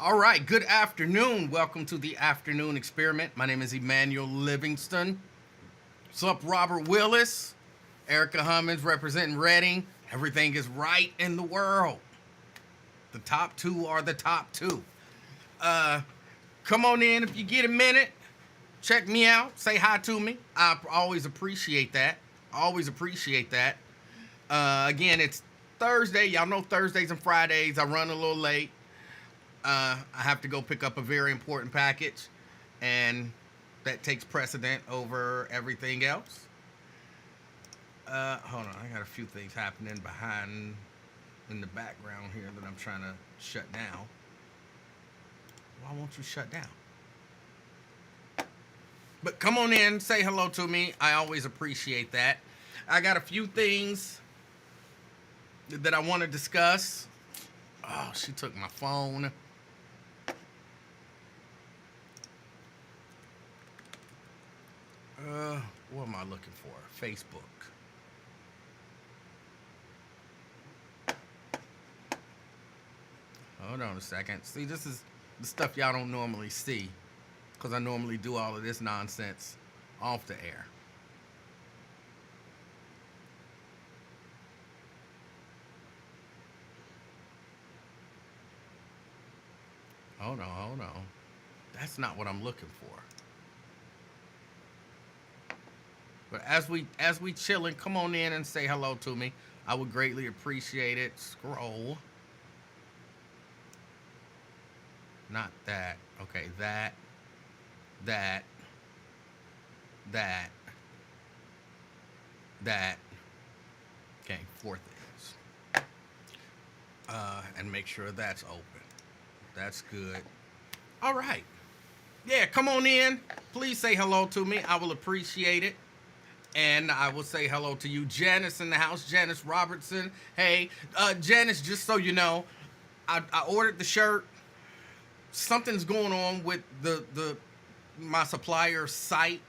All right, good afternoon. Welcome to the afternoon experiment. My name is Emanuel Livingston. What's up, Robert Willis? Erica Hummins representing Reading. Everything is right in the world. The top two are the top two. Uh, Come on in if you get a minute. Check me out. Say hi to me. I always appreciate that. Always appreciate that. Again, it's Thursday. Y'all know Thursdays and Fridays. I run a little late. I have to go pick up a very important package, and that takes precedent over everything else. Hold on, I got a few things happening behind in the background here that I'm trying to shut down. Why won't you shut down? But come on in, say hello to me. I always appreciate that. I got a few things that I want to discuss. Oh, she took my phone. What am I looking for? Facebook. Hold on a second. See, this is the stuff y'all don't normally see, because I normally do all of this nonsense off the air. Hold on. That's not what I'm looking for. But as we chilling, come on in and say hello to me. I would greatly appreciate it. Scroll. Not that. Okay, that. Okay, four things. And make sure that's open. That's good. All right. Yeah, come on in. Please say hello to me. I will appreciate it. And I will say hello to you. Janice in the house. Janice Robertson. Hey, Janice, just so you know, I ordered the shirt. Something's going on with my supplier's site.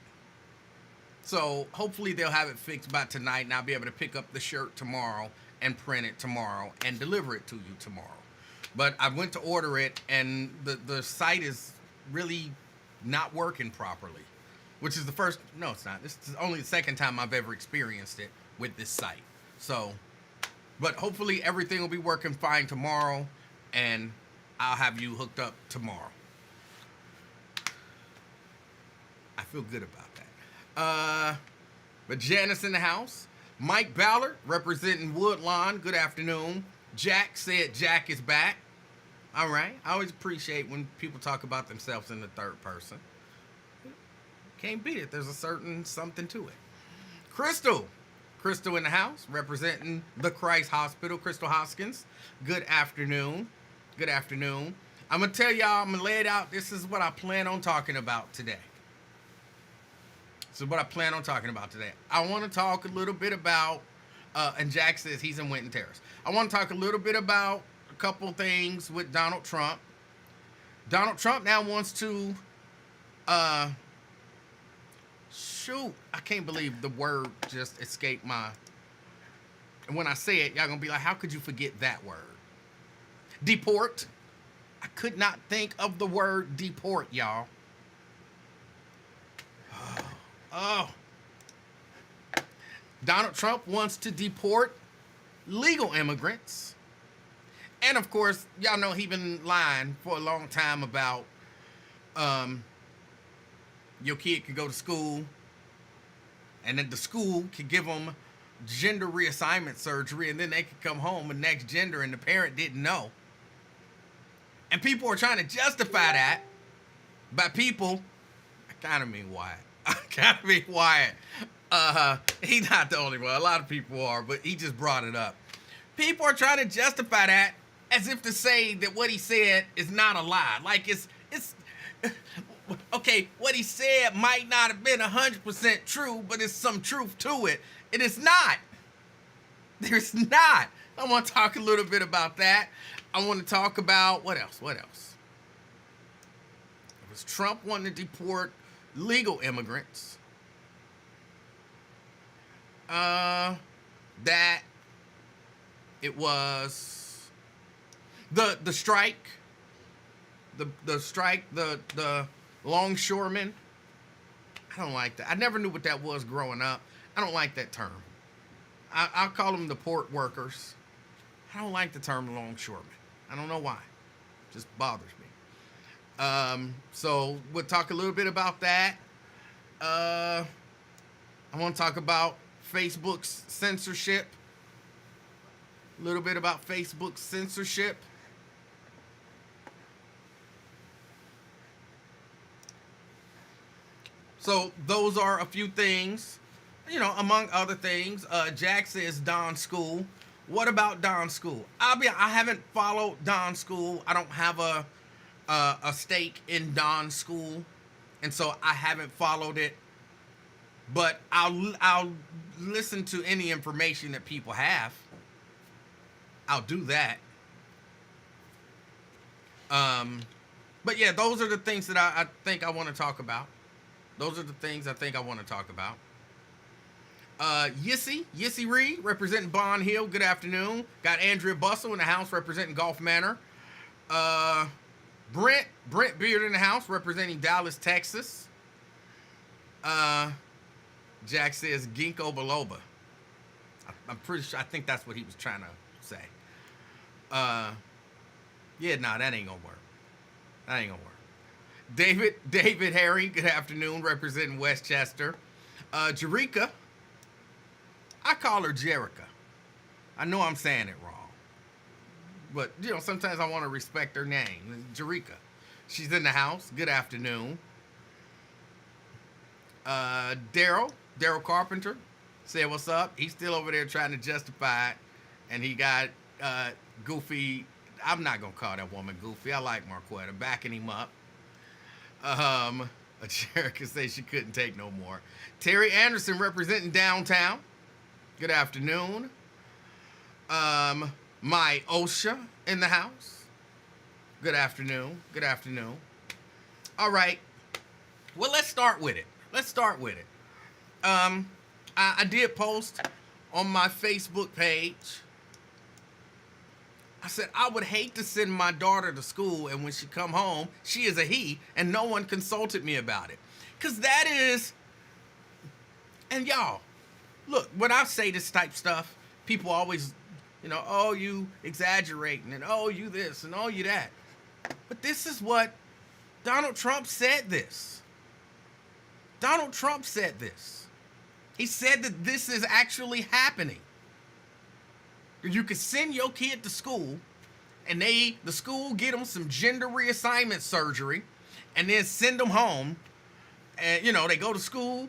So hopefully they'll have it fixed by tonight, and I'll be able to pick up the shirt tomorrow and print it tomorrow and deliver it to you tomorrow. But I went to order it, and the site is really not working properly, which is no, it's not. This is only the second time I've ever experienced it with this site. So, but hopefully everything will be working fine tomorrow, and I'll have you hooked up tomorrow. I feel good about that. But Janice in the house. Mike Ballard, representing Woodlawn. Good afternoon. Jack said Jack is back. All right. I always appreciate when people talk about themselves in the third person. Can't beat it. There's a certain something to it. Crystal in the house, representing the Christ Hospital. Crystal Hoskins. Good afternoon. Good afternoon. I'm going to tell y'all, I'm going to lay it out. This is what I plan on talking about today. I want to talk a little bit about, and Jack says he's in Winton Terrace. I want to talk a little bit about a couple things with Donald Trump. Donald Trump now wants to, shoot, I can't believe the word just escaped and when I say it, y'all going to be like, how could you forget that word? Deport. I could not think of the word deport, y'all. Oh. Donald Trump wants to deport legal immigrants. And of course, y'all know he's been lying for a long time about your kid could go to school, and then the school could give them gender reassignment surgery, and then they could come home and next gender, and the parent didn't know. And people are trying to justify that by people. I kind of mean Wyatt. He's not the only one. A lot of people are, but he just brought it up. People are trying to justify that as if to say that what he said is not a lie. Like it's okay, what he said might not have been 100% true, but there's some truth to it. And it's not. There's not. I want to talk a little bit about that. I want to talk about, what else? It was Trump wanting to deport legal immigrants. That it was the strike the longshoremen. I don't like that. I never knew what that was growing up. I don't like that term. I'll call them the port workers. I don't like the term longshoreman. I don't know why. It just bothers me. So we'll talk a little bit about that. I want to talk about Facebook's censorship. A little bit about Facebook's censorship. So those are a few things, among other things. Jack says Don School. What about Don School? I haven't followed Don School. I don't have a stake in Don School, and so I haven't followed it. But I'll listen to any information that people have. I'll do that. But yeah, those are the things that I think I want to talk about. Those are the things I think I want to talk about. Yissy Reed, representing Bond Hill. Good afternoon. Got Andrea Bustle in the house, representing Gulf Manor. Brent Beard in the house, representing Dallas, Texas. Jack says ginkgo biloba. I'm pretty sure. I think that's what he was trying to say. Yeah, nah, that ain't gonna work. That ain't gonna work. David Harry, good afternoon, representing Westchester. Jerika, I call her Jerica. I know I'm saying it wrong, but sometimes I want to respect her name, Jerika. She's in the house. Good afternoon. Daryl Carpenter said, "What's up?" He's still over there trying to justify it, and he got Goofy. I'm not gonna call that woman Goofy. I like Marquetta, backing him up. Jerica says she couldn't take no more. Terry Anderson representing downtown. Good afternoon. My OSHA in the house. Good afternoon. Good afternoon. All right. Well, let's start with it. I did post on my Facebook page. I said, I would hate to send my daughter to school, and when she come home, she is a he, and no one consulted me about it. Because that is, and y'all, look, when I say this type stuff, people always, oh, you exaggerating, and oh, you this, and oh, you that. But this is what Donald Trump said this. Donald Trump said this. He said that this is actually happening. You could send your kid to school, and the school get them some gender reassignment surgery, and then send them home. And they go to school,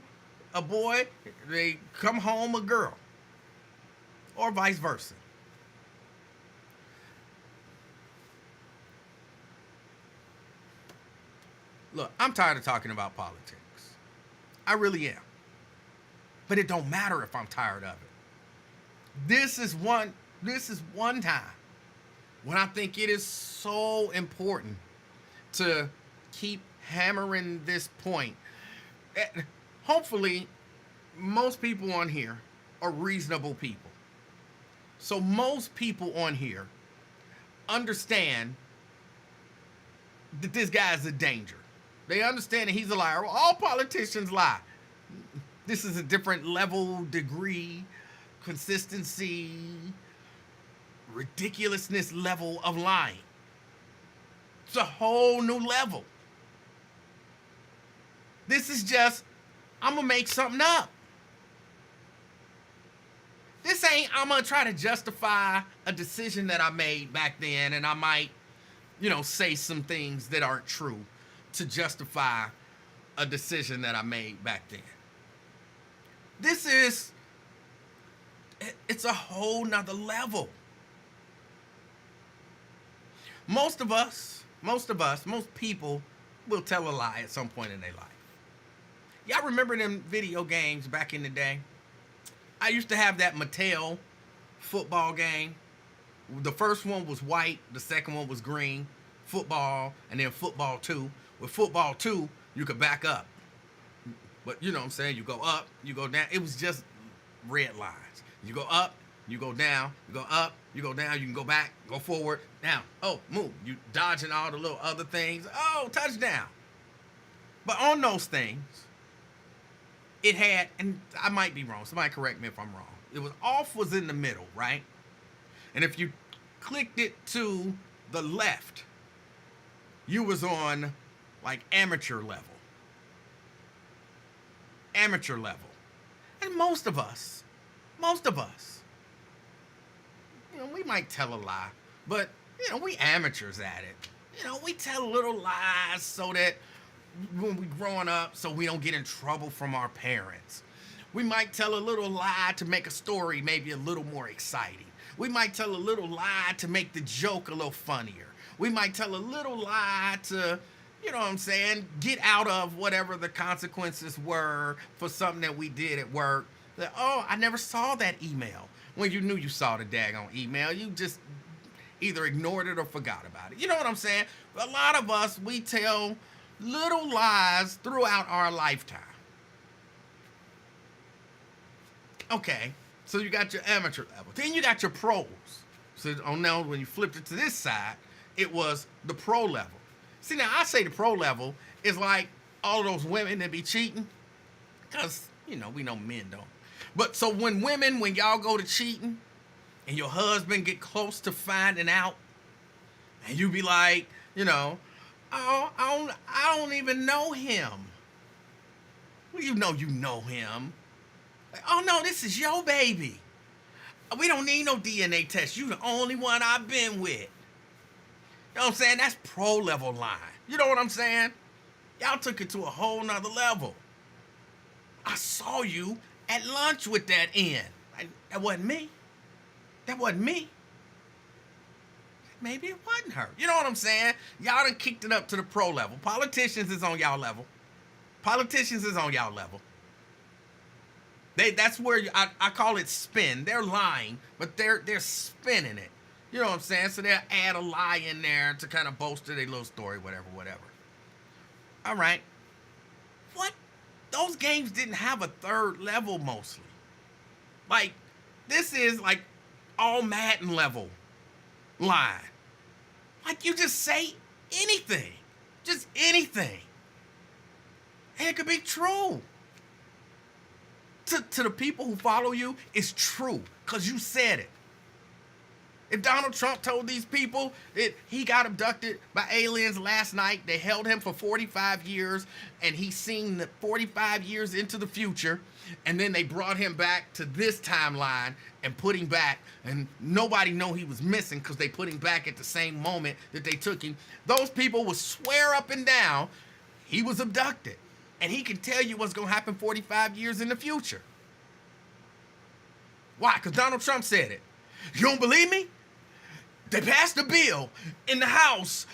a boy, they come home a girl, or vice versa. Look, I'm tired of talking about politics. I really am. But it don't matter if I'm tired of it. This is one time when I think it is so important to keep hammering this point. Hopefully, most people on here are reasonable people. So most people on here understand that this guy is a danger. They understand that he's a liar. Well, all politicians lie. This is a different level, degree, consistency, ridiculousness level of lying. It's a whole new level. This is just, I'm going to make something up. This ain't, I'm going to try to justify a decision that I made back then, and I might, say some things that aren't true to justify a decision that I made back then. It's a whole nother level. Most people will tell a lie at some point in their life. Y'all remember them video games back in the day? I used to have that Mattel football game. The first one was white, the second one was green, football, and then football 2. With football 2, you could back up. But you know what I'm saying? You go up, you go down. It was just red lines. You go up, You go down, you go up, you go down, you can go back, go forward, down. Oh, move. You dodging all the little other things. Oh, touchdown. But on those things, it had, and I might be wrong. Somebody correct me if I'm wrong. It was off was in the middle, right? And if you clicked it to the left, you was on like amateur level. Amateur level. And most of us, we might tell a lie, but, we amateurs at it. We tell little lies so that when we growing up, so we don't get in trouble from our parents. We might tell a little lie to make a story maybe a little more exciting. We might tell a little lie to make the joke a little funnier. We might tell a little lie to, get out of whatever the consequences were for something that we did at work. That, oh, I never saw that email. When you knew you saw the daggone email, you just either ignored it or forgot about it. You know what I'm saying? A lot of us, we tell little lies throughout our lifetime. Okay, so you got your amateur level. Then you got your pros. So now when you flipped it to this side, it was the pro level. See, now I say the pro level is like all those women that be cheating. Because, we know men don't. But so when y'all go to cheating and your husband get close to finding out and you be like, oh, I don't even know him. Well, you know him. Like, oh, no, this is your baby. We don't need no DNA test. You the only one I've been with. You know what I'm saying? That's pro level line. You know what I'm saying? Y'all took it to a whole nother level. I saw you at lunch with that in. That wasn't me. That wasn't me. Maybe it wasn't her. You know what I'm saying? Y'all done kicked it up to the pro level. Politicians is on y'all level. That's where I call it spin. They're lying, but they're spinning it. You know what I'm saying? So they'll add a lie in there to kind of bolster their little story, whatever. All right. What? Those games didn't have a third level mostly. Like, this is like all Madden level line. Like, you just say anything. Just anything. And it could be true. To the people who follow you, it's true. Because you said it. If Donald Trump told these people that he got abducted by aliens last night, they held him for 45 years, and he's seen the 45 years into the future, and then they brought him back to this timeline and put him back, and nobody know he was missing because they put him back at the same moment that they took him, those people would swear up and down he was abducted. And he can tell you what's going to happen 45 years in the future. Why? Because Donald Trump said it. You don't believe me? They passed a bill in the House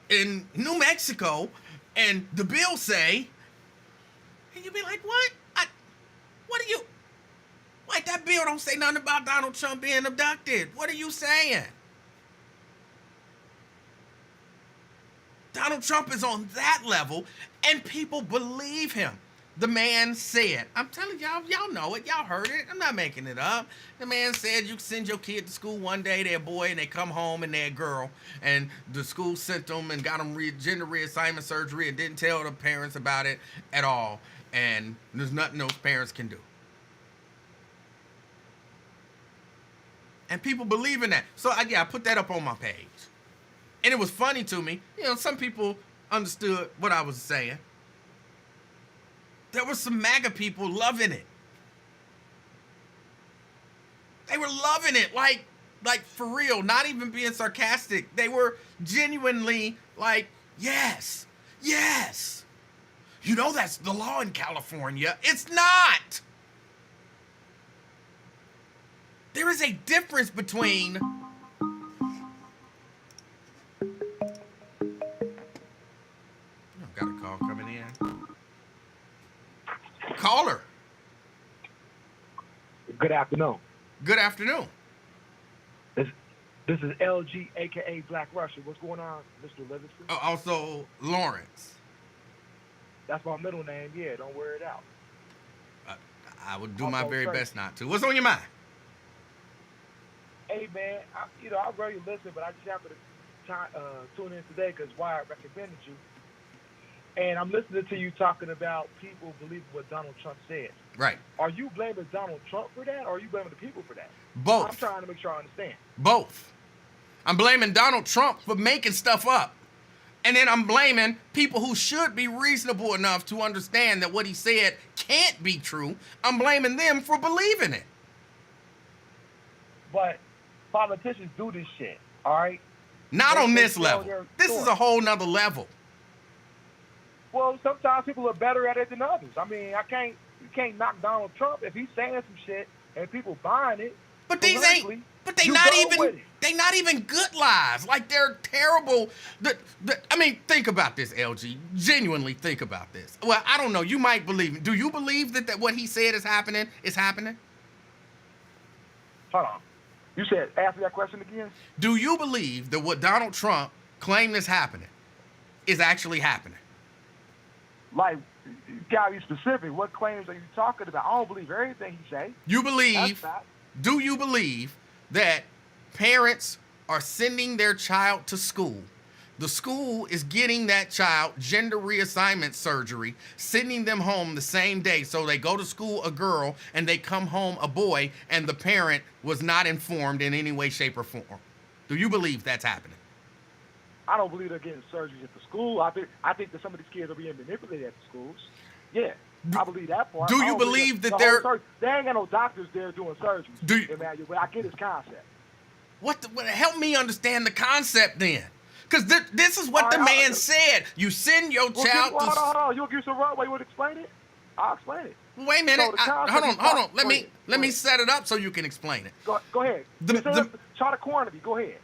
in New Mexico, and the bill say, and you be like, what? What are you? Like, that bill don't say nothing about Donald Trump being abducted. What are you saying? Donald Trump is on that level, and people believe him. The man said, I'm telling y'all know it, y'all heard it, I'm not making it up. The man said you send your kid to school one day, they're a boy, and they come home and they're a girl, and the school sent them and got them gender reassignment surgery and didn't tell the parents about it at all, and there's nothing those parents can do. And people believe in that. So I put that up on my page. And it was funny to me. Some people understood what I was saying. There were some MAGA people loving it. They were loving it, like for real, not even being sarcastic. They were genuinely like, yes. That's the law in California. It's not. There is a difference between got a call coming in. Caller. Good afternoon. Good afternoon. This is LG, a.k.a. Black Russia. What's going on, Mr. Livingston? Also, Lawrence. That's my middle name. Yeah, don't wear it out. I would do my very best not to. What's on your mind? Hey man, I rarely listen, but I just happened to tune in today because Wyatt recommended you, and I'm listening to you talking about people believing what Donald Trump said. Right. Are you blaming Donald Trump for that, or are you blaming the people for that? I'm Both. trying to make sure I understand. Both. I'm blaming Donald Trump for making stuff up. And then I'm blaming people who should be reasonable enough to understand that what he said can't be true. I'm blaming them for believing it. But politicians do this shit, all right? Not on this tell level. their This is story. a whole nother level. Well, sometimes people are better at it than others. I mean, you can't knock Donald Trump if he's saying some shit and people buying it. But these politically, ain't. But they you not go with even. it. They not even good lies. Like they're terrible. I mean, think about this, LG. Genuinely think about this. Well, I don't know. You might believe it. Do you believe that what he said is happening? Is happening? Hold on. You said, ask me that question again? Do you believe that what Donald Trump claimed is happening is actually happening? Like, you gotta be specific. What claims are you talking about? I don't believe everything he say. You That's believe? fact. Do you believe that parents are sending their child to school? The school is getting that child gender reassignment surgery, sending them home the same day. So they go to school a girl and they come home a boy, and the parent was not informed in any way, shape, or form. Do you believe that's happening? I don't believe they're getting surgeries at the school. I think that some of these kids are being manipulated at the schools. Yeah, I believe that part. Do I you don't believe that the they're... whole they ain't got no doctors there doing surgeries, Emanuel, but I get his concept. Help me understand the concept then. Because this is what the man said. You send your child to... Hold on. You'll give some right way you would explain it? I'll explain it. Wait a minute. So hold on. Let me set it up so you can explain it. Go ahead. Try to corner me. Go ahead.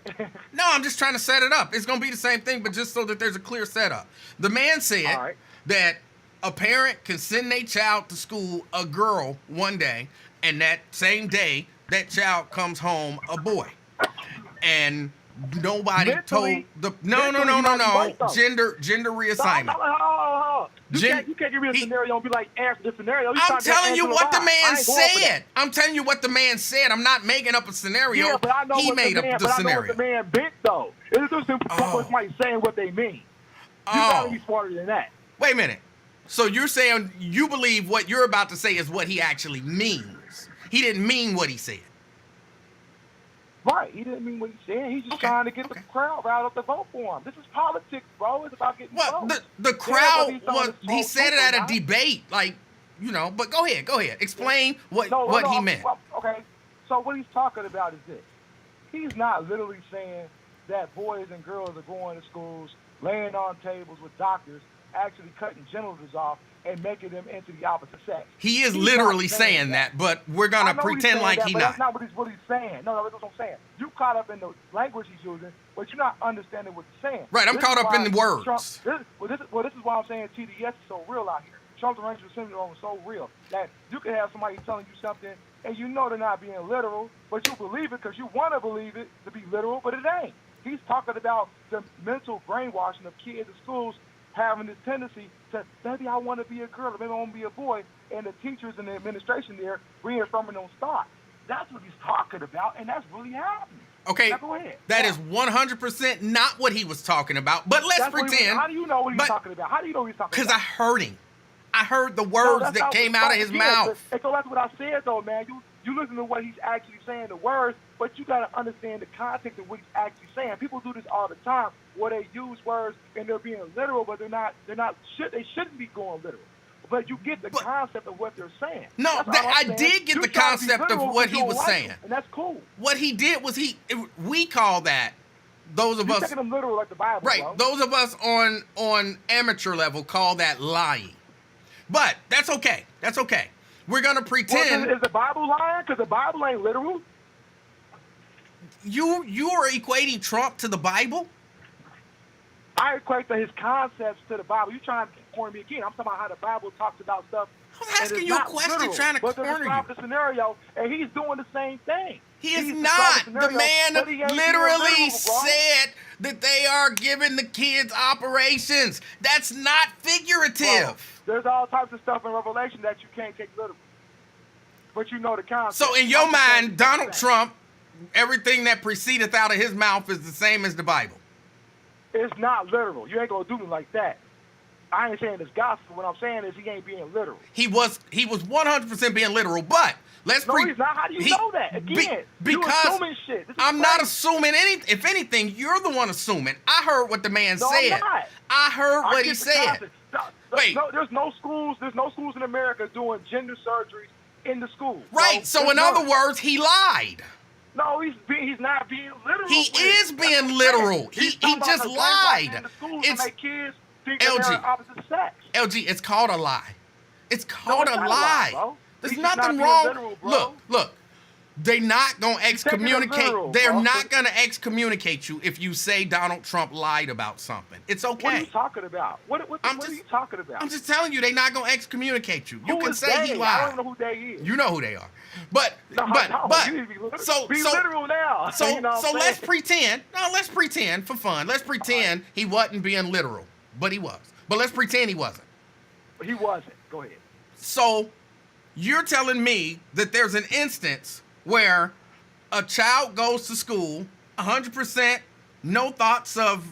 No, I'm just trying to set it up. It's going to be the same thing, but just so that there's a clear setup. The man said that a parent can send their child to school, a girl, one day, and that same day, that child comes home a boy. And nobody told the... No. Gender reassignment. No. You can't give me a scenario and be like, answer the scenario. I'm telling you what the man said. I'm telling you what the man said. I'm not making up a scenario. Yeah, but I know he made up the scenario. I know what the man bent, though. It's just somebody saying what they mean. You gotta be smarter than that. Wait a minute. So you're saying you believe what you're about to say is what he actually means. He didn't mean what he said. Right, he didn't mean what he said. He's just trying to get the crowd riled up to vote for him. This is politics, bro. It's about getting votes. The crowd was... He said it at a debate, like, but go ahead. Explain what he meant. Well, okay, so what he's talking about is this. He's not literally saying that boys and girls are going to schools, laying on tables with doctors, actually cutting genitals off and making them into the opposite sex. He is literally saying that, but we're going to pretend like he's not. That's not what he's saying. No, that's what I'm saying. You caught up in the language he's using, but you're not understanding what he's saying. Right, I'm caught up in the words. This is why I'm saying TDS is so real out here. Trump's Ranger syndrome is so real that you can have somebody telling you something and you know they're not being literal, but you believe it because you want to believe it to be literal, but it ain't. He's talking about the mental brainwashing of kids in schools having this tendency to, maybe I want to be a girl, or maybe I want to be a boy, and the teachers and the administration there reaffirming those thoughts. That's what he's talking about, and that's really happening. Okay, now go ahead. That is 100% not what he was talking about, but let's pretend. How do you know what he's talking about? How do you know what he's talking about? Because I heard him. I heard the words that came out of his mouth. So that's what I said, though, man. You listen to what he's actually saying, the words, but you got to understand the context of what he's actually saying. People do this all the time, where they use words and they're being literal, but they shouldn't be going literal. But you get the concept of what they're saying. No, I did get the concept of what he was saying, and that's cool. What he did was we call that, those of us taking them literal like the Bible, right? Bro. Those of us on amateur level call that lying. But that's okay. That's okay. We're gonna pretend. Is the Bible lying? Because the Bible ain't literal. You are equating Trump to the Bible? I equate his concepts to the Bible. You trying to corner me again? I'm talking about how the Bible talks about stuff. I was asking you a question, literal, trying to corner you. The scenario, and he's doing the same thing. He is not. The man literally said that they are giving the kids operations. That's not figurative. Bro, there's all types of stuff in Revelation that you can't take literal. But you know the concept. So in your mind, Donald Trump everything that proceedeth out of his mouth is the same as the Bible. It's not literal. You ain't gonna do me like that. I ain't saying it's gospel. What I'm saying is he ain't being literal. He was 100% being literal, but he's not. How do you know that? Again, you assuming shit. I'm not assuming anything. If anything, you're the one assuming. I heard what the man said. I'm not. I heard what he said. Wait. No, there's no schools in America doing gender surgeries in the school. Right. So in other words, he lied. No, he's not being literal. He is being literal. He just lied. In the schools to make kids think LG. they're opposite sex. LG, it's called a lie. It's called a lie. Bro. There's He's nothing not wrong. literal, bro. Look. They're not gonna excommunicate. They're bro. not gonna excommunicate you if you say Donald Trump lied about something. It's okay. What are you talking about? What are you talking about? I'm just telling you, they're not gonna excommunicate you. You Who can is say they? he lied. I don't know who they is. You know who they are. But you need to be literal now. So you know so let's pretend. No, let's pretend for fun. Let's pretend he wasn't being literal, but he was. But let's pretend he wasn't. He wasn't. Go ahead. So you're telling me that there's an instance where a child goes to school 100%, no thoughts of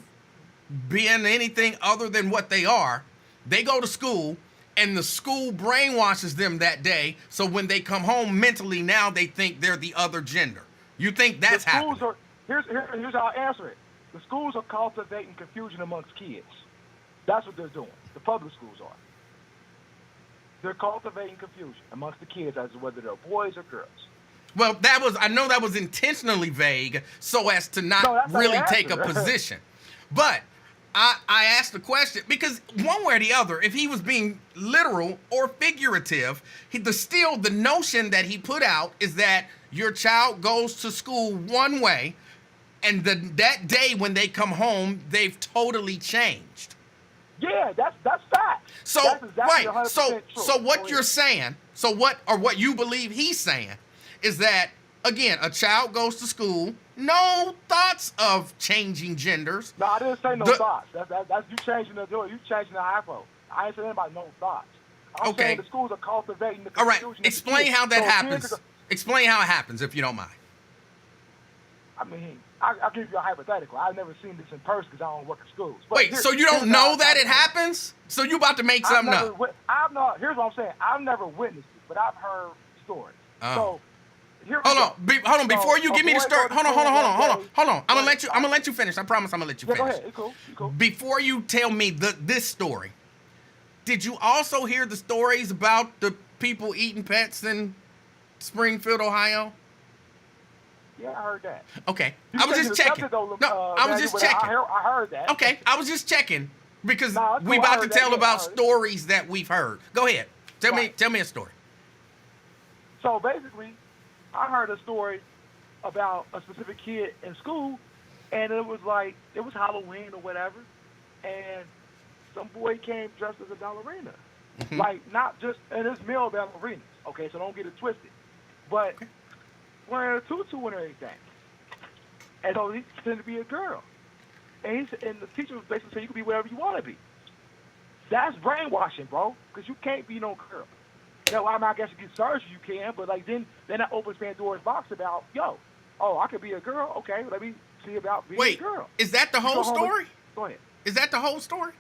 being anything other than what they are. They go to school, and the school brainwashes them that day, so when they come home mentally, now they think they're the other gender. You think that's happening? Here's how I answer it. The schools are cultivating confusion amongst kids. That's what they're doing. The public schools are. They're cultivating confusion amongst the kids as to whether they're boys or girls. Well, I know that was intentionally vague so as to not really take a position. But I asked the question because one way or the other, if he was being literal or figurative, the notion that he put out is that your child goes to school one way, and that day when they come home, they've totally changed. Yeah, that's fact. So that's exactly right. So what you're saying, what you believe he's saying, is that again, a child goes to school, no thoughts of changing genders. No, I didn't say no thoughts. That's you changing the door. You changing the iPhone. I ain't saying about no thoughts. I'm saying the schools are cultivating the confusion. All right, explain how that happens. Explain how it happens, if you don't mind. I mean, I'll give you a hypothetical. I've never seen this in person because I don't work in schools. But wait, so you don't know that it happens? So you about to make something up? Here's what I'm saying. I've never witnessed it, but I've heard stories. So hold on. Before you give me the story, hold on. I'm gonna let you finish. I promise I'm gonna let you finish. Go ahead. It's cool. Before you tell me this story, did you also hear the stories about the people eating pets in Springfield, Ohio? Yeah, I heard that. Okay, I was just checking. I was just checking. I heard that. Okay, I was just checking because we about to tell about stories that we've heard. Go ahead. Tell me a story. So basically, I heard a story about a specific kid in school, and it was Halloween or whatever, and some boy came dressed as a ballerina. Mm-hmm. Like, not just, and it's male ballerinas, okay, so don't get it twisted. But wearing a tutu and everything. And so he pretended to be a girl. And the teacher was basically saying you can be whatever you want to be. That's brainwashing, bro, because you can't be no girl. Now, I mean, I guess you get surgery, you can, but like then that opens Pandora's box about, I could be a girl. Okay, let me see about being a girl. Is that the whole story? Go ahead. Is that the whole story?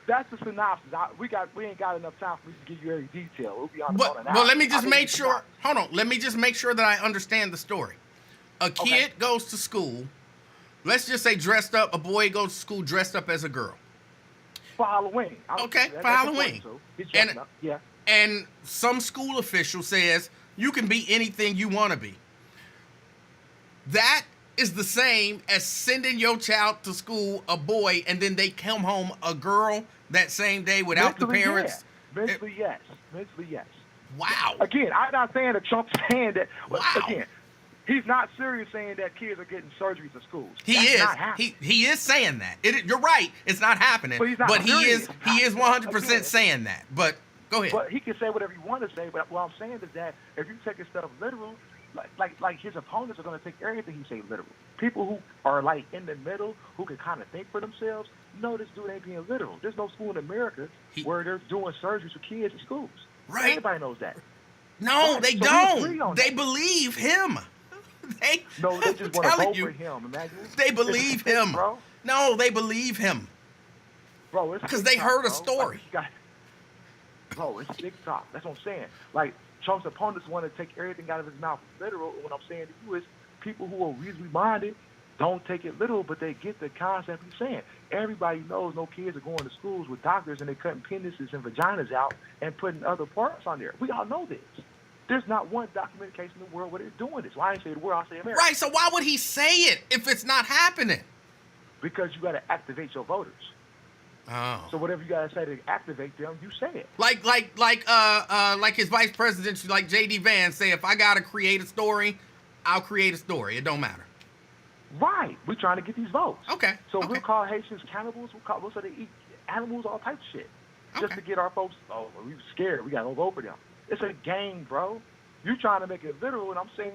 That's the synopsis. We ain't got enough time for me to give you every detail. We'll be on the phone an hour. Well, let me just make sure. Hold on. Let me just make sure that I understand the story. A kid goes to school. Let's just say dressed up. A boy goes to school dressed up as a girl. For Halloween. For Halloween. He's dressing up. Yeah. And some school official says you can be anything you want to be. That is the same as sending your child to school, a boy, and then they come home a girl that same day without the parents. Yeah. Mentally, yes. Wow. Again, I'm not saying that Trump's saying that. Wow. Again, he's not serious saying that kids are getting surgeries at schools. He is saying that. You're right. It's not happening. But he is 100% saying that. But go ahead. But he can say whatever he wants to say. But what I'm saying is that if you take his stuff literal, like his opponents are going to take everything he say literal. People who are like in the middle, who can kind of think for themselves, no, this dude ain't being literal. There's no school in America where they're doing surgeries for kids in schools. Right. Everybody knows that. No, they don't. They believe him. No, they just want to telling vote you, for him, Emmanuel. they believe It's him. bro. No, they believe him. Bro, it's Because they TikTok, heard a bro. story. Like, bro, it's TikTok. That's what I'm saying. Like, Trump's opponents want to take everything out of his mouth literal. And what I'm saying to you is people who are reasonably minded don't take it literal, but they get the concept he's saying. Everybody knows no kids are going to schools with doctors and they're cutting penises and vaginas out and putting other parts on there. We all know this. There's not one documented case in the world where they're doing this. Why I didn't say the world, I say America. Right, so why would he say it if it's not happening? Because you got to activate your voters. Oh. So whatever you got to say to activate them, you say it. Like his vice president, like J.D. Vance, say, if I got to create a story, I'll create a story. It don't matter. Right. We're trying to get these votes. Okay. So okay. we'll call Haitians cannibals. We'll say they eat animals, all types of shit. Just to get our folks, we scared. We got to go vote for them. It's a game, bro. You trying to make it literal, and I'm saying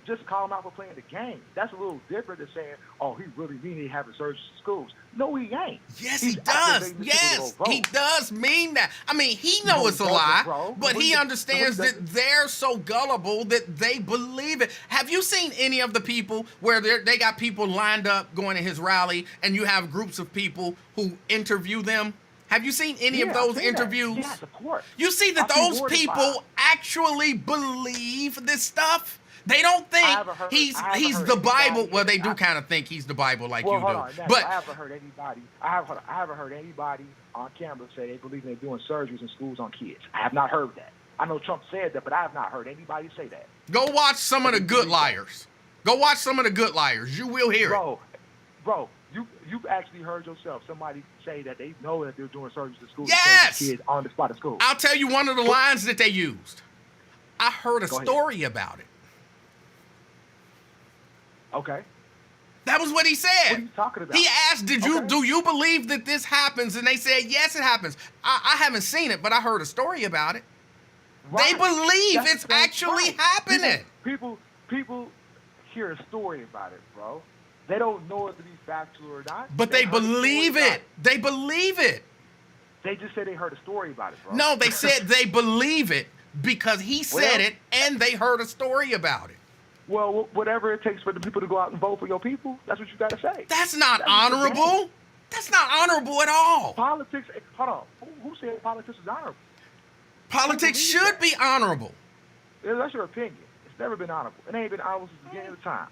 just call him out for playing the game. That's a little different than saying, oh, he really mean he having surgery in schools. No, he ain't. Yes, He's he does. Yes, he does mean that. I mean, he knows it's a lie, bro. but he understands that they're so gullible that they believe it. Have you seen any of the people where they got people lined up going to his rally, and you have groups of people who interview them? Have you seen any of those interviews? Yes, of course. You see that those people actually believe this stuff? They don't think he's the Bible. Well, they do kind of think he's the Bible like you do. But I haven't heard anybody. I haven't heard anybody on camera say they believe they're doing surgeries in schools on kids. I have not heard that. I know Trump said that, but I have not heard anybody say that. Go watch some of the Good Liars. Go watch some of the Good Liars. You will hear it. Bro. You've actually heard yourself somebody say that they know that they're doing surgeries in schools. Yes! Kids on the spot at school. I'll tell you one of the lines that they used. I heard a story about it. Okay. That was what he said. What are you talking about? He asked, do you believe that this happens? And they said, yes, it happens. I haven't seen it, but I heard a story about it. Right. They believe it's actually happening. People hear a story about it, bro. They don't know it to be factual or not. But they believe it. They believe it. They just said they heard a story about it, bro. No, they said they believe it because he said it and they heard a story about it. Well, whatever it takes for the people to go out and vote for your people, that's what you got to say. That's not honorable. That's not honorable at all. Politics, hold on. Who said politics is honorable? Politics should be honorable. Yeah, that's your opinion. It's never been honorable. It ain't been honorable since the beginning of time.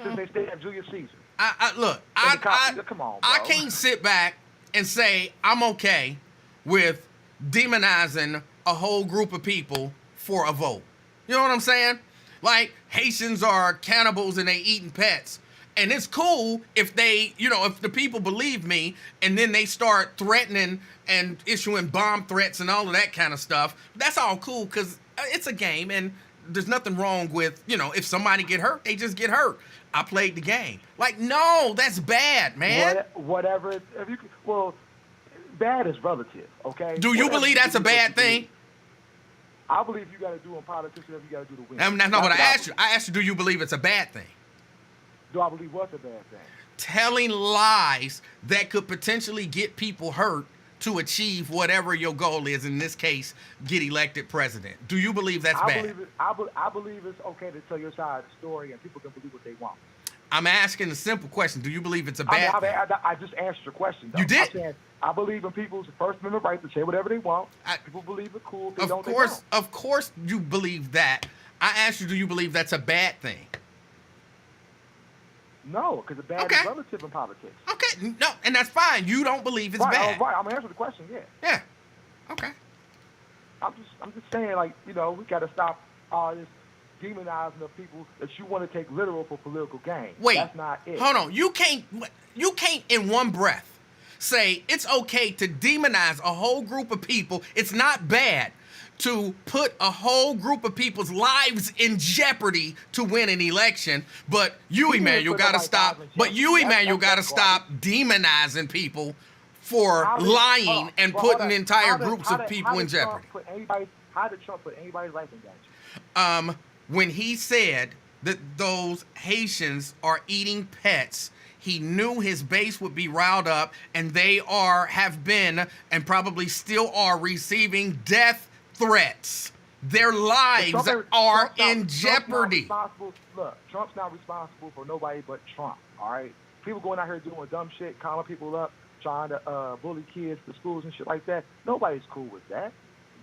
Since they stayed at Julius Caesar. Come on, bro. I can't sit back and say I'm okay with demonizing a whole group of people for a vote. You know what I'm saying? Like, Haitians are cannibals and they eating pets. And it's cool if if the people believe me and then they start threatening and issuing bomb threats and all of that kind of stuff. That's all cool because it's a game and there's nothing wrong with, if somebody get hurt, they just get hurt. I played the game. Like, no, that's bad, man. Whatever. Bad is relative, okay? Do you believe that's a bad thing? I believe you got to do in politics whatever you got to do to win. That's not what I asked you. I asked you, do you believe it's a bad thing? Do I believe what's a bad thing? Telling lies that could potentially get people hurt to achieve whatever your goal is, in this case, get elected president. Do you believe that's bad? I believe it's okay to tell your side of the story and people can believe what they want. I'm asking a simple question. Do you believe it's a bad thing? I just answered your question, though. You did? I'm saying, I believe in people's First Amendment right to say whatever they want. People believe it cool. If they don't, they don't. Of course you believe that. I asked you, do you believe that's a bad thing? No, because the bad is relative in politics. Okay, no, and that's fine. You don't believe it's bad. Right, I'm answering the question, yeah. Yeah, okay. I'm just saying, like, we got to stop all this demonizing of people that you want to take literal for political gain. Wait, that's not it. Hold on. You can't in one breath say it's okay to demonize a whole group of people. It's not bad to put a whole group of people's lives in jeopardy to win an election, but you, Emanuel, got to stop. But you, Emanuel, got to stop demonizing people for lying and putting entire groups of people in jeopardy. How did Trump put anybody's life in danger? When he said that those Haitians are eating pets, he knew his base would be riled up, and they have been, and probably still are, receiving death threats. Their lives Trump are Trump's not- in jeopardy. Look, Trump's not responsible for nobody but Trump. All right, people going out here doing dumb shit, calling people up, trying to bully kids to schools and shit like that. Nobody's cool with that.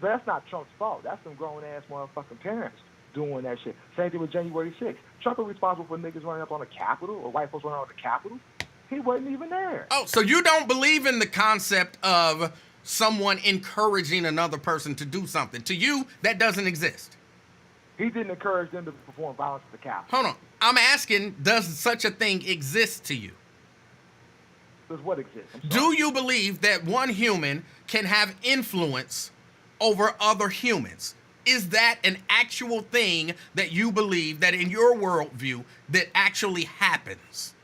But that's not Trump's fault. That's some grown ass motherfucking parents doing that shit. Same thing with January 6th. Trump is responsible for niggas running up on the Capitol or white folks running on the Capitol. He wasn't even there. Oh, so you don't believe in the concept of someone encouraging another person to do something? To you, that doesn't exist. He didn't encourage them to perform violence at the Capitol. Hold on. I'm asking, does such a thing exist to you? Does what exist? Do you believe that one human can have influence over other humans? Is that an actual thing that you believe that in your worldview that actually happens?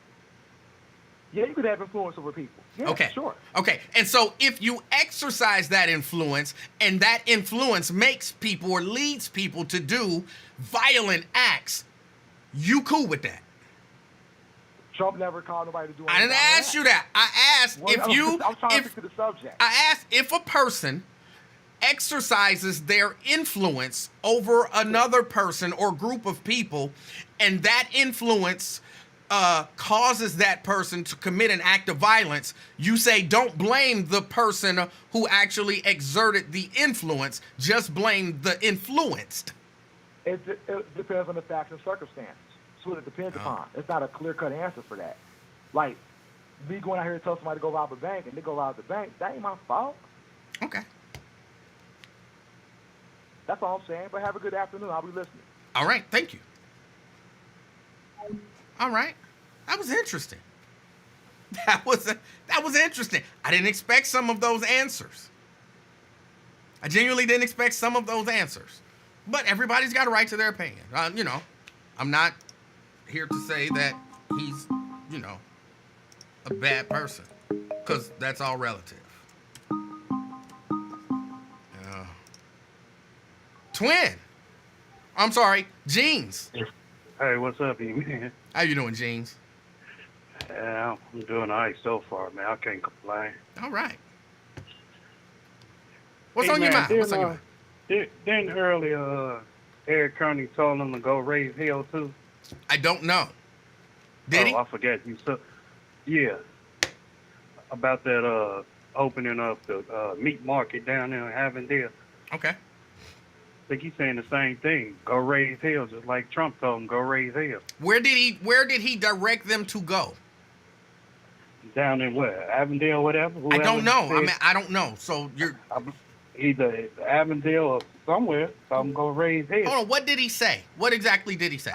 Yeah, you could have influence over people. Yeah, Okay. sure. Okay. And so if you exercise that influence and that influence makes people or leads people to do violent acts, you cool with that? Trump never called nobody to do anything. I didn't ask you that. I asked Well, I'm trying to stick to the subject. I asked if a person exercises their influence over another person or group of people, and that influence causes that person to commit an act of violence, you say don't blame the person who actually exerted the influence, just blame the influenced. It depends on the facts and circumstances. That's what it depends upon. It's not a clear-cut answer for that. Like, me going out here to tell somebody to go rob a bank and they go rob the bank, that ain't my fault. Okay. That's all I'm saying. But have a good afternoon. I'll be listening. All right. Thank you. All right. That was interesting. That was interesting. I didn't expect some of those answers. I genuinely didn't expect some of those answers. But everybody's got a right to their opinion. You know, I'm not here to say that he's, you know, a bad person, because that's all relative. Twin. I'm sorry, Jeans. Hey, what's up, man? How you doing, Jeans? Yeah, I'm doing all right so far, man. I can't complain. All right. What's Hey, on your man, mind? What's on your mind? Didn't earlier Eric Kearney told him to go raise hell too? I don't know. Did he? I forget. Yeah. About that opening up the meat market down there in Avondale. Okay. I think he's saying the same thing. Go raise hell, just like Trump told him, go raise hell. Where did he direct them to go? Down in where? Avondale, whatever? I don't know. Said, I don't know. So you're either Avondale or somewhere. So I'm going to raise hell. Hold on. What did he say? What exactly did he say?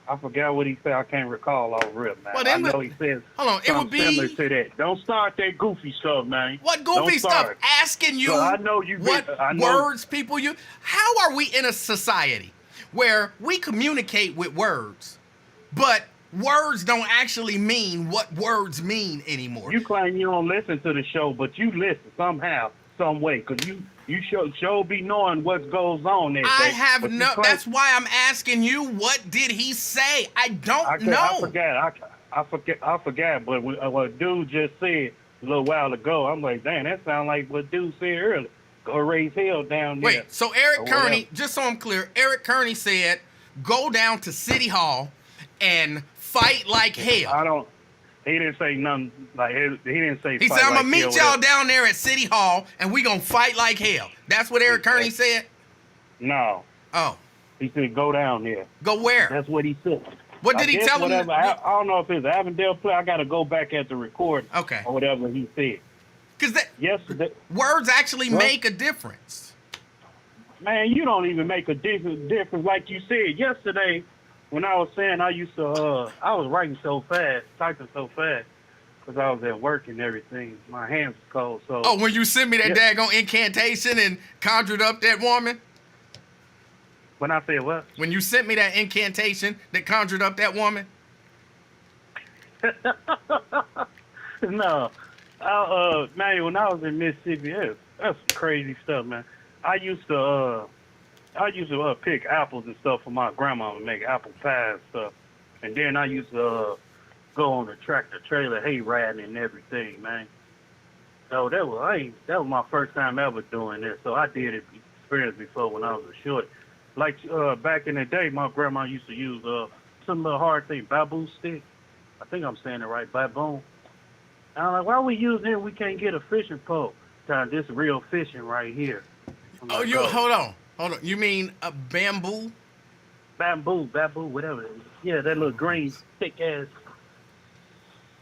I forgot what he said. I can't recall all rip, man. Well, I know he says hold on. It would be similar to that. Don't start that goofy stuff, man. What goofy stuff? Asking you I know you what words people use. How are we in a society where we communicate with words, but words don't actually mean what words mean anymore? You claim you don't listen to the show, but you listen somehow, some way, because you should be knowing what goes on there. I have no. That's why I'm asking you. What did he say? I don't know. I forgot. But what dude just said a little while ago, I'm like, damn, that sounds like what dude said earlier. Go raise hell down there. Wait. So Eric Kearney, just so I'm clear, Eric Kearney said, go down to City Hall and fight like hell. He didn't say nothing. Like he didn't say. He said, "I'm gonna meet y'all down there at City Hall, and we gonna fight like hell." That's what Eric Kearney said. No. Oh. He said, "Go down there." Go where? That's what he said. What did he tell him? I don't know if it's Avondale play. I got to go back at the recording. Okay. Or whatever he said. Because yesterday, words actually make a difference. Man, you don't even make a difference. Like you said yesterday, when I was saying I was writing so fast, typing so fast, because I was at work and everything. My hands was cold. So. Oh, when you sent me that daggone incantation and conjured up that woman? When I said what? When you sent me that incantation that conjured up that woman? No. Man, when I was in Mississippi, that's some crazy stuff, man. I used to pick apples and stuff for my grandma and make apple pie and stuff. And then I used to go on the tractor trailer hay riding and everything, man. So that was my first time ever doing this. So I did it experience before when I was a short. Like back in the day, my grandma used to use some little hard thing, bamboo stick. I think I'm saying it right, baboon. And I'm like, why are we using it? We can't get a fishing pole. This real fishing right here. I'm Oh, like, you hold on. You mean a bamboo? Bamboo, whatever. Yeah, that little green thick ass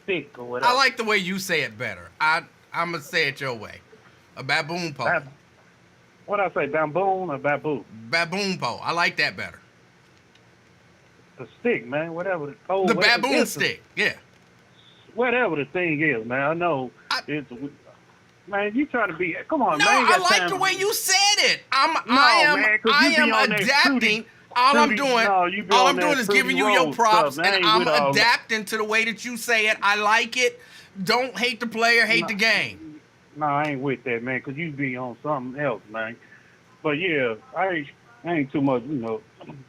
stick or whatever. I like the way you say it better. I'm gonna say it your way. A baboon pole. What I say, bamboon or baboo? Baboon pole. I like that better. The stick, man, whatever the pole. The baboon stick. Yeah. Whatever the thing is, man. I know it's. Man, you trying to be? Come on, No, man. I like the way you said it. I am adapting. All I'm doing is giving you your props, and I'm adapting to the way that you say it. I like it. Don't hate the player, hate the game. No, I ain't with that, man, because you be on something else, man. But yeah, I ain't too much,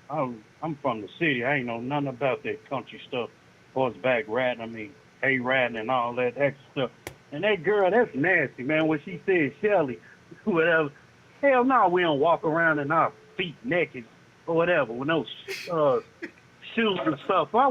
I'm from the city. I ain't know nothing about that country stuff. Horseback riding, hay riding and all that extra stuff. And that girl, that's nasty, man. When she said Shelly, whatever. Hell no, we don't walk around in our feet naked or whatever with no shoes and stuff. I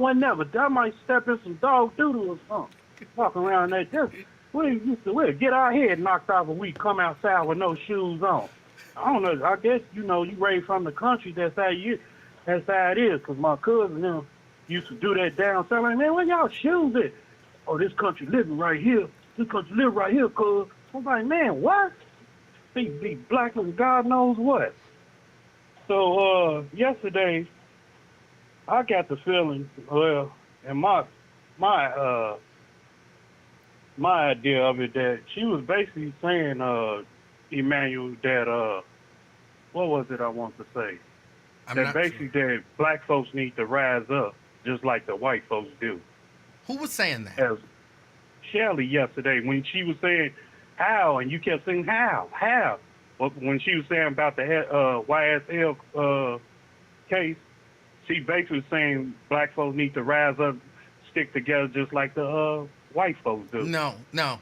might step in some dog doodle or something. Walk around there. We'll get our head knocked off when we come outside with no shoes on. I don't know. I guess, you raised from the country. That's how it is. Because my cousin used to do that down south. Like, man, where y'all shoes at? Oh, this country living right here. This country live right here, cuz. I'm like, man, what? Be black as God knows what. So, yesterday, I got the feeling, and my idea of it, that she was basically saying, Emanuel, that, what was it I want to say? That black folks need to rise up just like the white folks do. Who was saying that? As Shelly yesterday, when she was saying how, and you kept saying how. But when she was saying about the YSL case, she basically was saying black folks need to rise up, stick together just like the white folks do. No,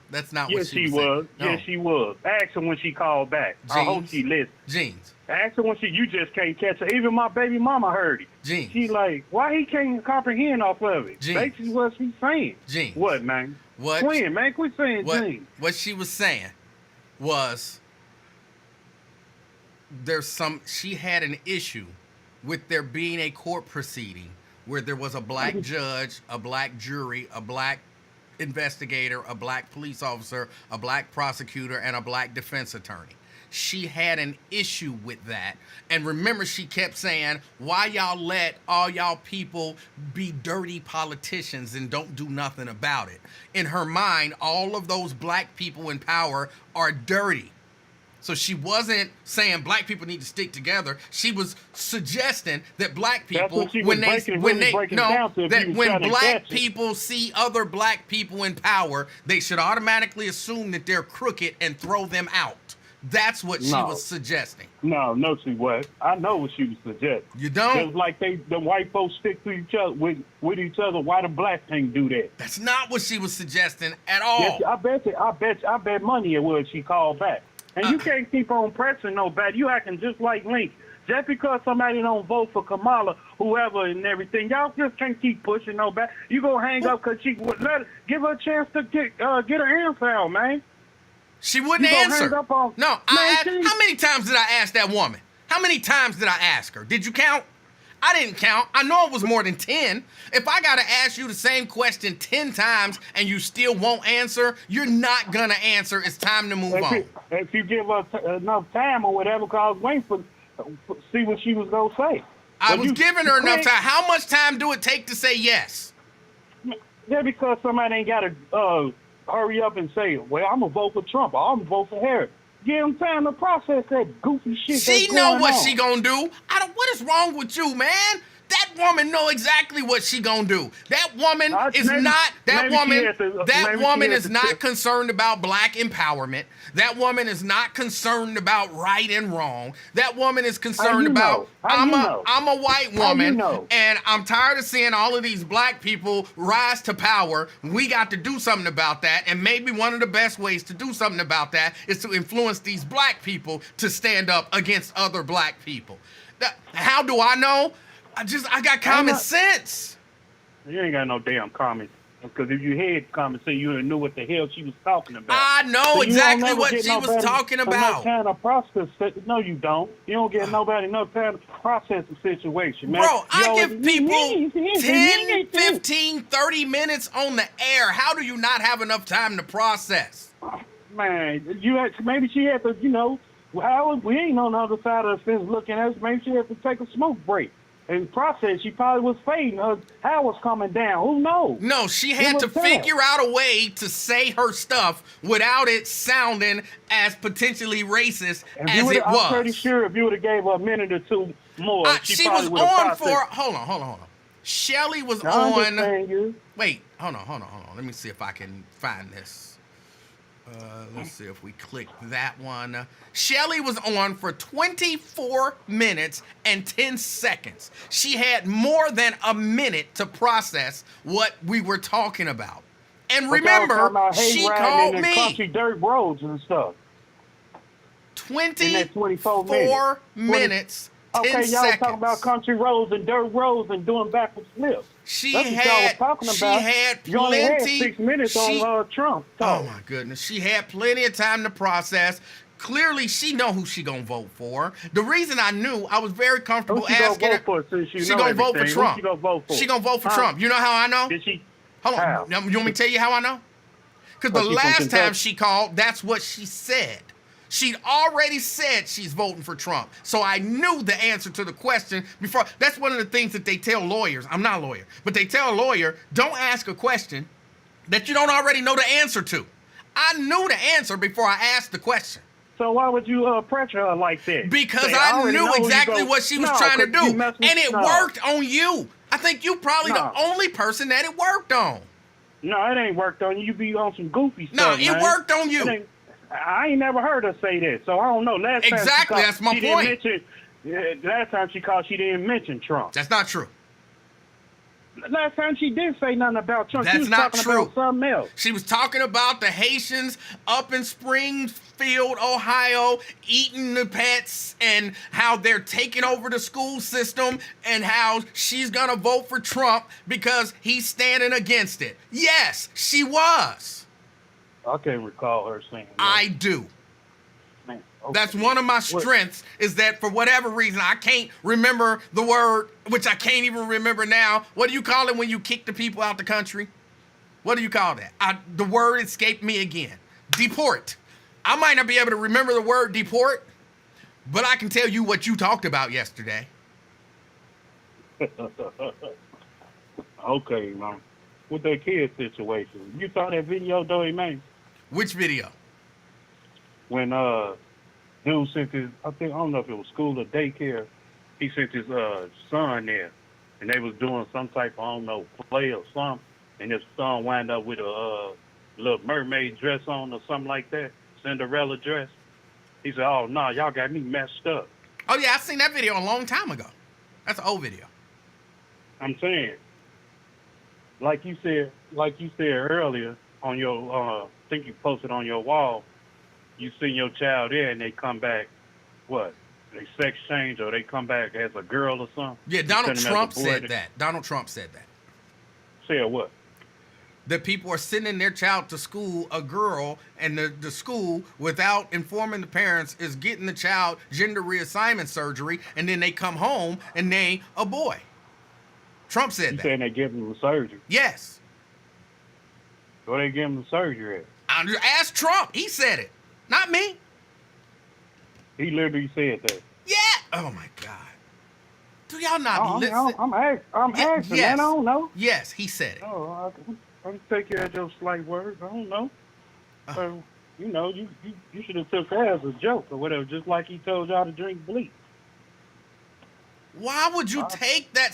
that's not what she was. Yes, she was. No. Yes, she was. Ask her when she called back. I hope she listened. Jeans. Ask her when you just can't catch her. Even my baby mama heard it. Jeans. She like, why he can't comprehend off of it? Jeans. Basically what she's saying. Jeans. What, man? What? Quinn, man, quit saying jeans. What she was saying was she had an issue with there being a court proceeding where there was a black judge, a black jury, a black investigator, a black police officer, a black prosecutor, and a black defense attorney. She had an issue with that. And remember, she kept saying, why y'all let all y'all people be dirty politicians and don't do nothing about it? In her mind, all of those black people in power are dirty. So she wasn't saying black people need to stick together. She was suggesting that black people, when black people see other black people in power, they should automatically assume that they're crooked and throw them out. That's what she was suggesting. No, she was. I know what she was suggesting. You don't? Just like the white folks stick to each other with each other. Why the black can't do that? That's not what she was suggesting at all. Yes, I bet money it was. She called back. And you can't keep on pressing nobody. You acting just like Link. Just because somebody don't vote for Kamala, whoever and everything, y'all just can't keep pushing nobody. You gonna hang up because she would give her a chance to get her answer out, man. She wouldn't answer. How many times did I ask that woman? How many times did I ask her? Did you count? I didn't count. I know it was more than 10. If I got to ask you the same question 10 times and you still won't answer, you're not going to answer. It's time to move on. If you give her enough time or whatever, because wait for see what she was going to say. I was giving her enough time. How much time do it take to say yes? Yeah, because somebody ain't got to hurry up and say, well, I'm going to vote for Trump or I'm going to vote for Harris. Give them time to process that goofy shit. She know what she gonna do. What is wrong with you, man? That woman know exactly what she gonna do. That woman is Maybe- not. That maybe she woman. had to- That maybe she woman had is to not tip- concerned about black empowerment. That woman is not concerned about right and wrong. That woman is concerned you about. know? How you know? I'm a white How you woman, know? and I'm tired of seeing all of these black people rise to power. We got to do something about that, and maybe one of the best ways to do something about that is to influence these black people to stand up against other black people. How do I know? I got common sense. You ain't got no damn comments. Because if you had comments, you would have knew what the hell she was talking about. I know So you exactly don't never what get she was nobody talking enough about. time to process it. No, you don't. You don't get nobody enough time to process the situation, man. Bro, I You give people 10, 15, 30 minutes on the air. How do you not have enough time to process? Man, maybe she had to, we ain't on the other side of the fence looking at us. Maybe she had to take a smoke break. And process, she probably was fading. Her hair was coming down. Who knows? No, she had to was that? figure out a way to say her stuff without it sounding as potentially racist as it was. I'm pretty sure if you would have gave her a minute or two more, She probably was would have on for. processed. Hold on. Shelly was I on. understand you. Wait, hold on. Let me see if I can find this. Let's see if we click that one. Shelly was on for 24 minutes and 10 seconds. She had more than a minute to process what we were talking about. And But y'all was talking remember, about hate she riding called and me country dirt roads and stuff. 24 24 minutes, 10 Okay, y'all seconds. talking about country roads and dirt roads and doing backwards flips. She That's what y'all had, was talking she about. had You only had plenty. 6 minutes on Trump. Oh my goodness, she had plenty of time to process. Clearly, she know who she gonna vote for. The reason I knew, I was very comfortable Who she gonna asking her. vote for since you She know gonna vote for everything? Who Trump. she gonna vote for? She gonna vote for Huh? Trump. You know how I know? Did she? Hold on. How? You want me to tell you how I know? Because the she from last time Kentucky? she called, that's what she said. She'd already said she's voting for Trump. So I knew the answer to the question before. That's one of the things that they tell lawyers. I'm not a lawyer, but they tell a lawyer, don't ask a question that you don't already know the answer to. I knew the answer before I asked the question. So why would you pressure her like that? Because Say, I already knew know you exactly go- what she was No, trying to 'cause you do. messed And with- it no. worked on you. I think you probably No. the only person that it worked on. No, it ain't worked on you. You be on some goofy No, stuff, it man. worked on you. It ain't- I ain't never heard her say that, so I don't know. Last time she Exactly, called, that's my she point. Didn't mention, last time she called, she didn't mention Trump. That's not true. Last time she did say nothing about Trump. That's She was not talking true. about something else. She was talking about the Haitians up in Springfield, Ohio, eating the pets and how they're taking over the school system and how she's gonna vote for Trump because he's standing against it. Yes, she was. I can't recall her saying that. I do. Man, okay. That's one of my strengths is that for whatever reason, I can't remember the word, which I can't even remember now. What do you call it when you kick the people out the country? What do you call that? The word escaped me again. Deport. I might not be able to remember the word deport, but I can tell you what you talked about yesterday. Okay, man. With that kid situation, you saw that video, though, man? Which video? When dude sent his, I don't know if it was school or daycare, he sent his son there, and they was doing some type of, I don't know, play or something, and his son wound up with a little mermaid dress on or something like that, Cinderella dress. He said, "Oh no, y'all got me messed up." Oh yeah, I seen that video a long time ago. That's an old video. I'm saying, like you said earlier on your, I think you posted on your wall, you seen your child there and they come back, what? They sex change or they come back as a girl or something? Yeah, You Donald send them as a Trump boy said to- that. Donald Trump said that. Said what? That people are sending their child to school, a girl, and the school, without informing the parents, is getting the child gender reassignment surgery, and then they come home and they a boy. Trump said You that. saying they give him the surgery? Yes. Where they give him the surgery at? Ask Trump. He said it, not me. He literally said that. Yeah. Oh my God. Do y'all not listen? I'm asking, yes. man. I don't know. Yes, he said it. Oh, I can take you at your slight words. I don't know. So, you should have took that as a joke or whatever, just like he told y'all to drink bleach. Why would you take that